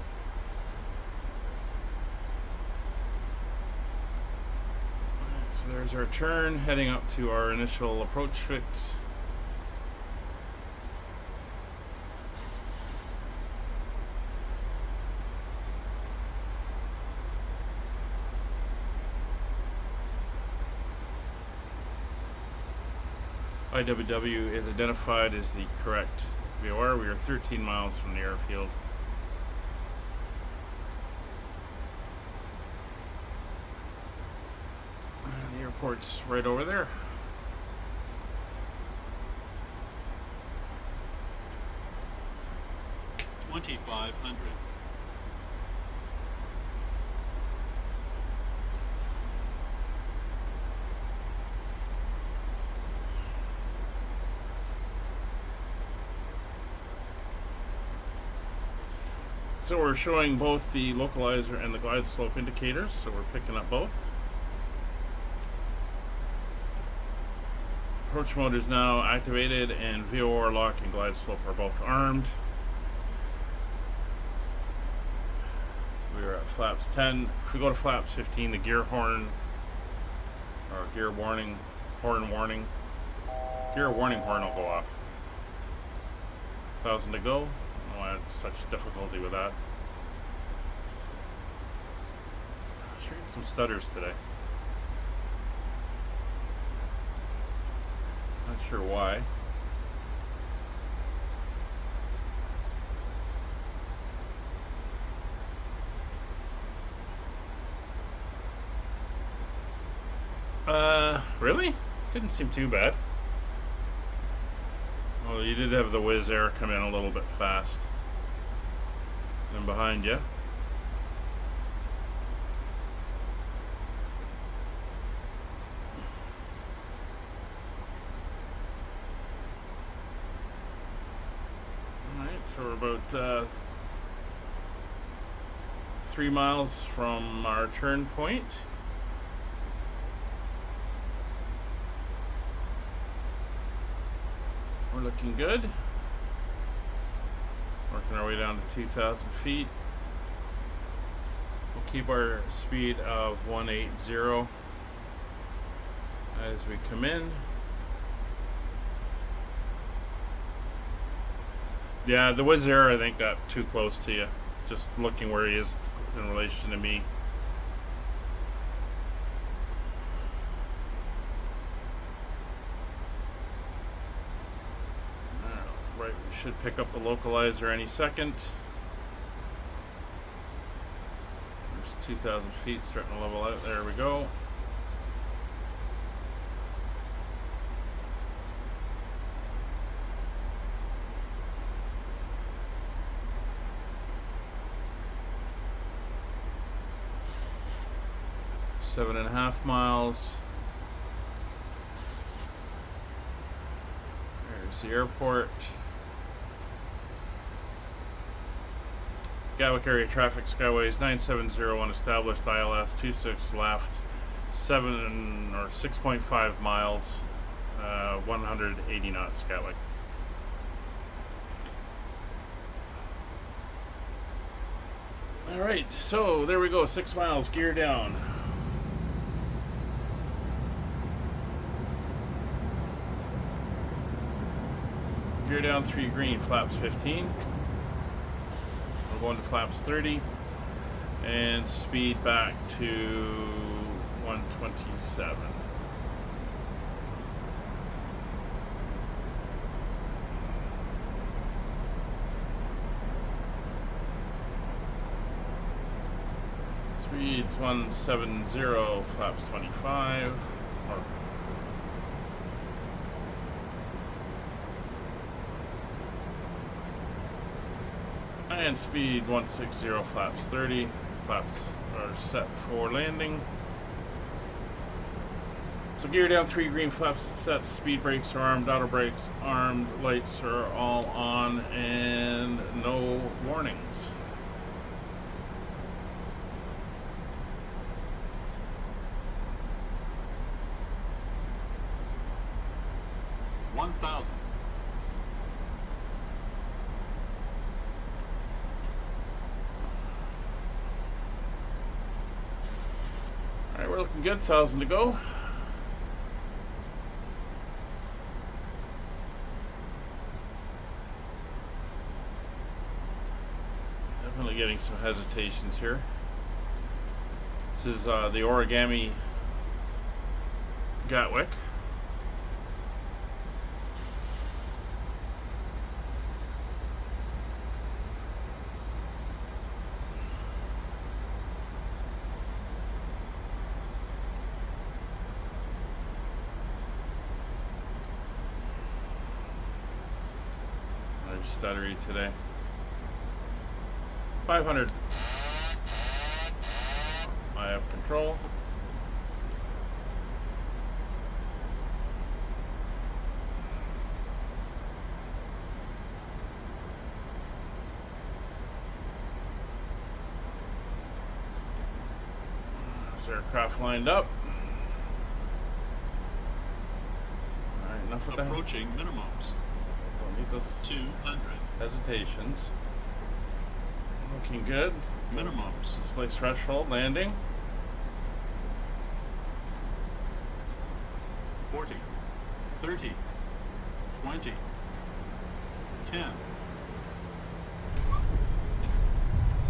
So there's our turn, heading up to our initial approach fix. IWW is identified as the correct VOR. We are 13 miles from the airfield. The airport's right over there. $2,500. So we're showing both the localizer and the glide slope indicators, so we're picking up both. Approach mode is now activated, and VOR, lock, and glide slope are both armed. We are at flaps 10. If we go to flaps 15, the gear horn, or gear warning, horn warning, gear warning horn will go off. 1,000 to go. I don't know why I had such difficulty with that. Sure, get some stutters today. Not sure why. Really? Didn't seem too bad. Well, you did have the Wizz Air come in a little bit fast. And behind you. Alright. So we're about 3 miles from our turn point. We're looking good. Working our way down to 2,000 feet. We'll keep our speed of 180 as we come in. Yeah, the Wizz Air I think got too close to you. Just looking where he is in relation to me. Right, we should pick up the localizer any second. There's 2,000 feet starting to level out. There we go. Seven and a half miles. There's the airport. Gatwick area traffic skyways 9701 established, ILS 26 left, 7 or 6.5 miles, 180 knots Gatwick. All right, so there we go, 6 miles, gear down. Gear down 3 green, flaps 15. We're going to flaps 30 and speed back to 127. Speed's 170, flaps 25. Or and speed 160, flaps 30. Flaps are set for landing. So gear down 3 green, flaps set, speed brakes are armed, auto brakes armed, lights are all on, and no warnings. Alright, we're looking good, 1,000 to go. Definitely getting some hesitations here. This is the Origami Gatwick. Stuttery today. 500. I have control. There's aircraft lined up. Alright, enough of that. Approaching minimums. Don't need those 200. hesitations. Looking good. Minimums. Display threshold, landing. 40. 30. 20. 10.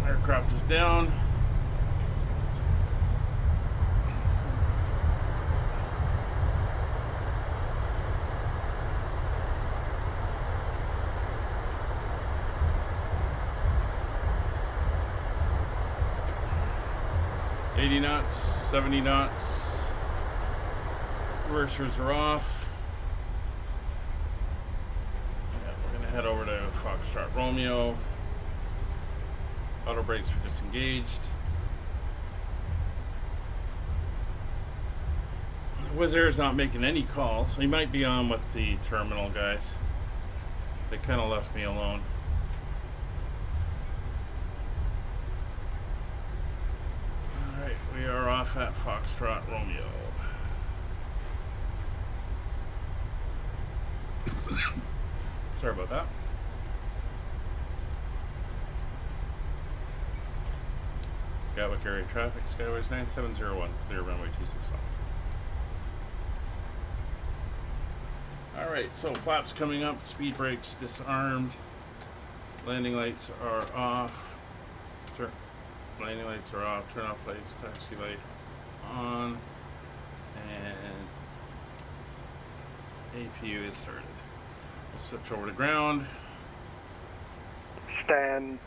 Aircraft is down. Knots, 70 knots. Reversers are off. Yeah, we're gonna head over to Foxtrot Romeo. Auto brakes are disengaged. Wizz Air is not making any calls. He might be on with the terminal guys. They kind of left me alone. off at Foxtrot Romeo. Sorry about that. Gatwick area traffic, Skyways 9701, clear runway 26 left. Alright, so flaps coming up, speed brakes disarmed, landing lights are off, landing lights are off, turn off lights, taxi light on, and APU is started. We'll switch over to ground. Stand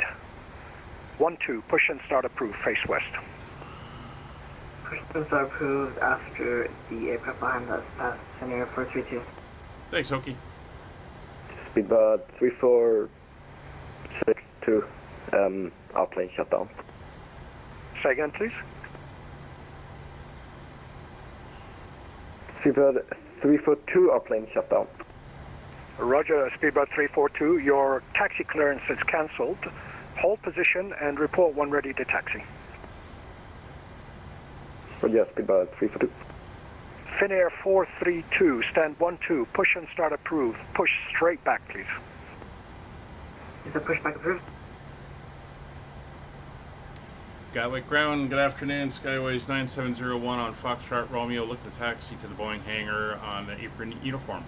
1-2, push and start approved, face west. Push and start approved after the aircraft behind us passed Scenario 432. Thanks, Hokie. Speedbird 3462, outplane shutdown. Say again, please. Speedbird 342, outplane shutdown. Roger, Speedbird 342, your taxi clearance is cancelled. Hold position and report when ready to taxi. Roger, Speedbird 342. Finnair 432, stand 1-2, push and start approved. Push straight back, please. Is the pushback approved? Gatwick ground, good afternoon. Skyways 9701 on Foxtrot Romeo. Look to taxi to the Boeing hangar on the apron uniform.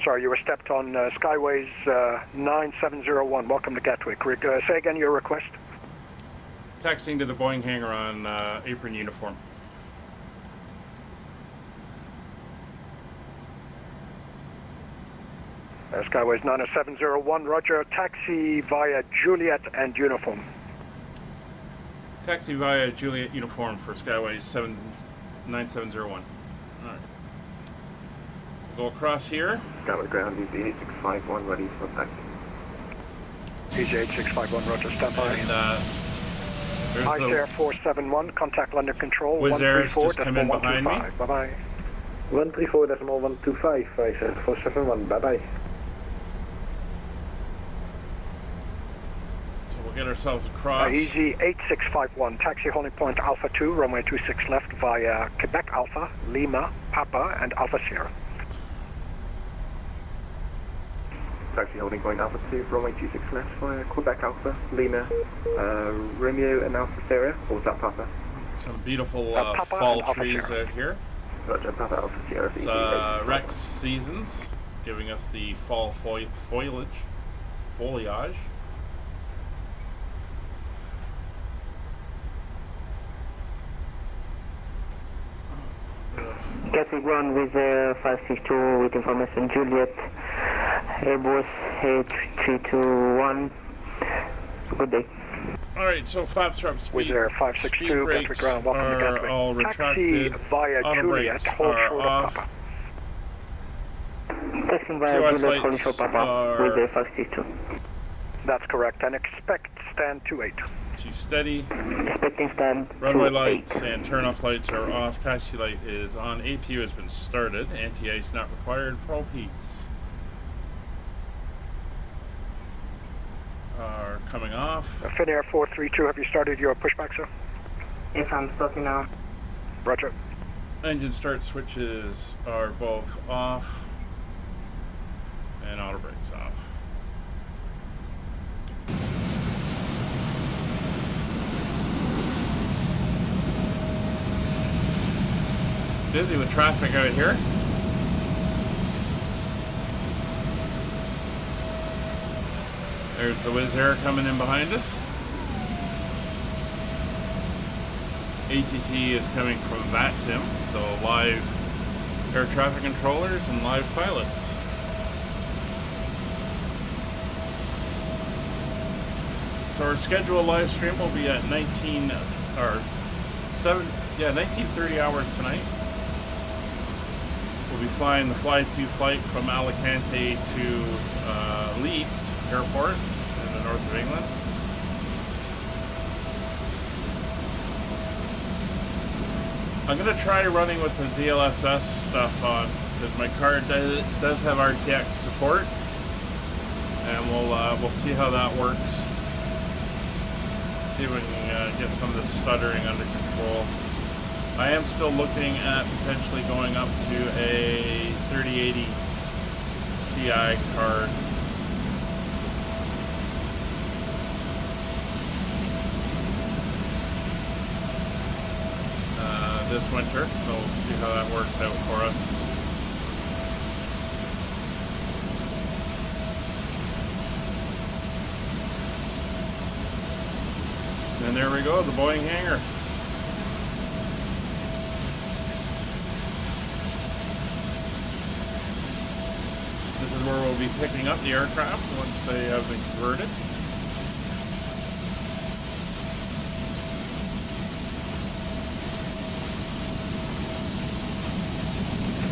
Sorry, you were stepped on Skyways 9701. Welcome to Gatwick. Say again your request. Taxiing to the Boeing hangar on apron uniform. Skyways 9701, roger. Taxi via Juliet and uniform. Taxi via Juliet uniform for Skyways 9701. All right. We'll go across here. Gatwick ground, EG651, ready for taxi. EG651, roger, stand by. And there's Ice the Air 471, contact London Control, Wizz Air's just come in behind me. 134.125. Bye-bye. 134.125, Ice Air 471, bye-bye. So we'll get ourselves across. EG8651, taxi holding point Alpha 2, runway 26 left via Quebec Alpha, Lima, Papa, and Alpha Sierra. Taxi holding point Alpha 2, runway 26 left via Quebec Alpha, Lima, Romeo and Alpha Sierra, or was that Papa? Some beautiful Papa fall and trees Alpha out here. Roger, Papa Alpha Sierra. It's Rex seasons, giving us the fall foliage. Gatwick ground with 562 with information Juliet, Airbus 8321. Good day. Alright, so flaps are up, speed, Wizz Air 562, speed Gatwick brakes ground, welcome to are Gatwick. all Taxi retracted, via auto Juliet, brakes hold are short off, of Papa. Taxing via QS Juliet, holding lights short Papa are- with 562. That's correct, and expect stand 28. she's steady, Expecting stand runway 28. lights and turn-off lights are off, taxi light is on, APU has been started, anti-ice not required, probe heats are coming off. Finnair 432, have you started your pushback, sir? If I'm starting now. Roger. Engine start switches are both off and auto brakes off. Busy with traffic out here. There's the Wizz Air coming in behind us. ATC is coming from VATSim, so live air traffic controllers and live pilots. So our scheduled live stream will be at 19:30 hours tonight. We'll be flying the Fly2 flight from Alicante to Leeds Airport in the north of England. I'm going to try running with the DLSS stuff on, because my card does have RTX support, and we'll see how that works. see if we can get some of this stuttering under control. I am still looking at potentially going up to a 3080 Ti card. This winter, so we'll see how that works out for us. And there we go, the Boeing hangar. This is where we'll be picking up the aircraft once they have been converted.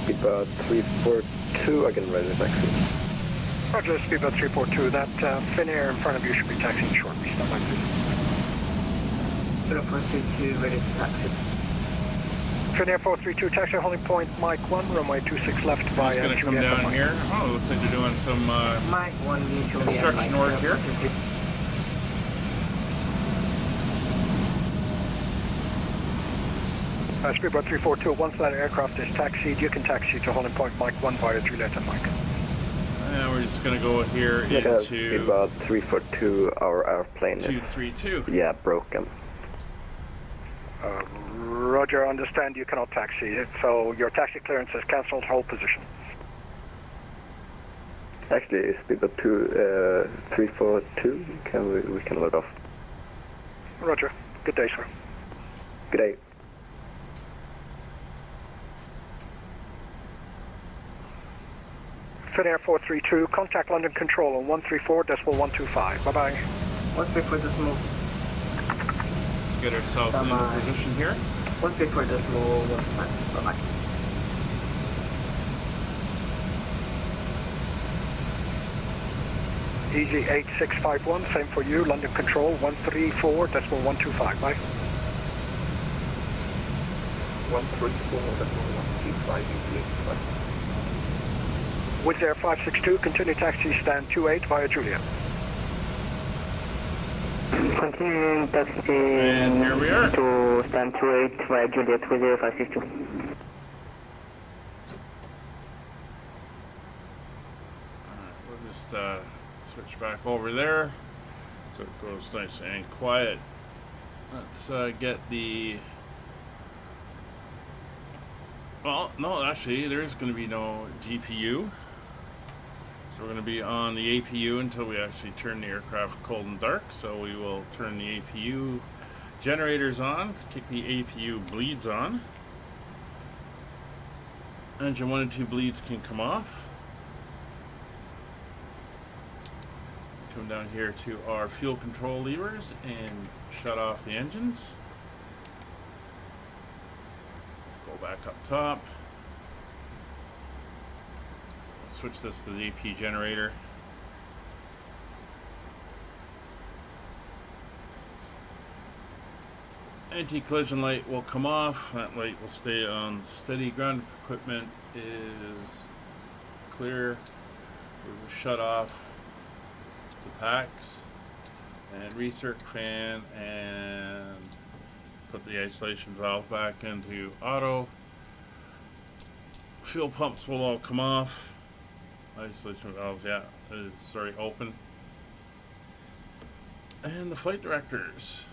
Speedbird 342, I can ready the taxi. Roger, Speedbird 342. That Finnair in front of you should be taxiing shortly. Stand by, please. 0432, ready to taxi. Finnair 432, taxi holding point Mike 1, runway 26 left I'm via just going to come Juliet. down here. Oh, it looks like they're doing some Mike 1, mutual. construction work here. Speedbird 342, once that aircraft is taxied, you can taxi to holding point Mike 1 via Juliet and Mike. And we're just going to go here Yeah, into Speedbird 342, our airplane is 232. broken. Roger, understand you cannot taxi, so your taxi clearance is cancelled, hold position. Actually, Speedbird 342, we can let off. Roger, good day, sir. Good day. Finnair 432, contact London Control on 134.125. Bye-bye. 134.125. Get ourselves into position here. 134.125. Bye-bye. EG8651, same for you, London Control 134.125. Bye. 134.125, Wizz Air 562, continue taxi stand 28 via Juliet. Continue taxi. And here we are. To stand 28 via Juliet, Wizz Air 562. Alright, we'll just switch back over there so it goes nice and quiet. Let's get the... Well, no, actually, there's going to be no GPU. So we're going to be on the APU until we actually turn the aircraft cold and dark. So we will turn the APU generators on, kick the APU bleeds on. Engine 1 and 2 bleeds can come off. Come down here to our fuel control levers and shut off the engines. Go back up top. Switch this to the AP generator. Anti-collision light will come off. That light will stay on steady. Ground equipment is clear. We'll shut off the packs and recirc fan and put the isolation valve back into auto. Fuel pumps will all come off. Isolation valve, yeah, is sorry, open. And the flight directors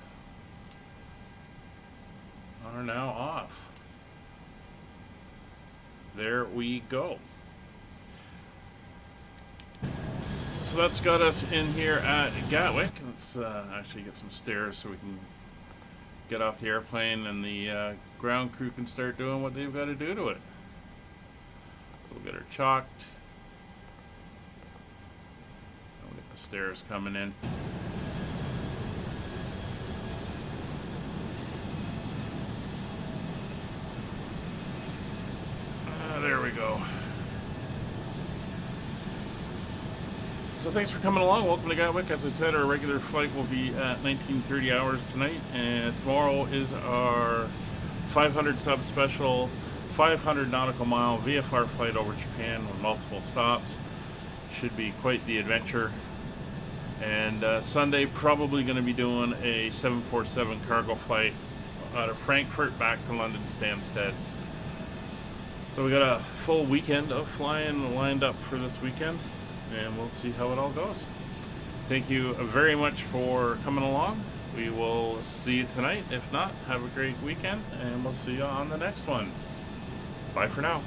are now off. There we go. So that's got us in here at Gatwick. Let's actually get some stairs so we can get off the airplane and the ground crew can start doing what they've got to do to it. So we'll get her chalked. We'll get the stairs coming in. There we go. So thanks for coming along. Welcome to Gatwick. As I said, our regular flight will be at 19:30 hours tonight, and tomorrow is our 500 sub special 500 nautical mile VFR flight over Japan with multiple stops. Should be quite the adventure. And Sunday, probably going to be doing a 747 cargo flight out of Frankfurt back to London Stansted. So we got a full weekend of flying lined up for this weekend, and we'll see how it all goes. Thank you very much for coming along. We will see you tonight. If not, have a great weekend, and we'll see you on the next one. Bye for now.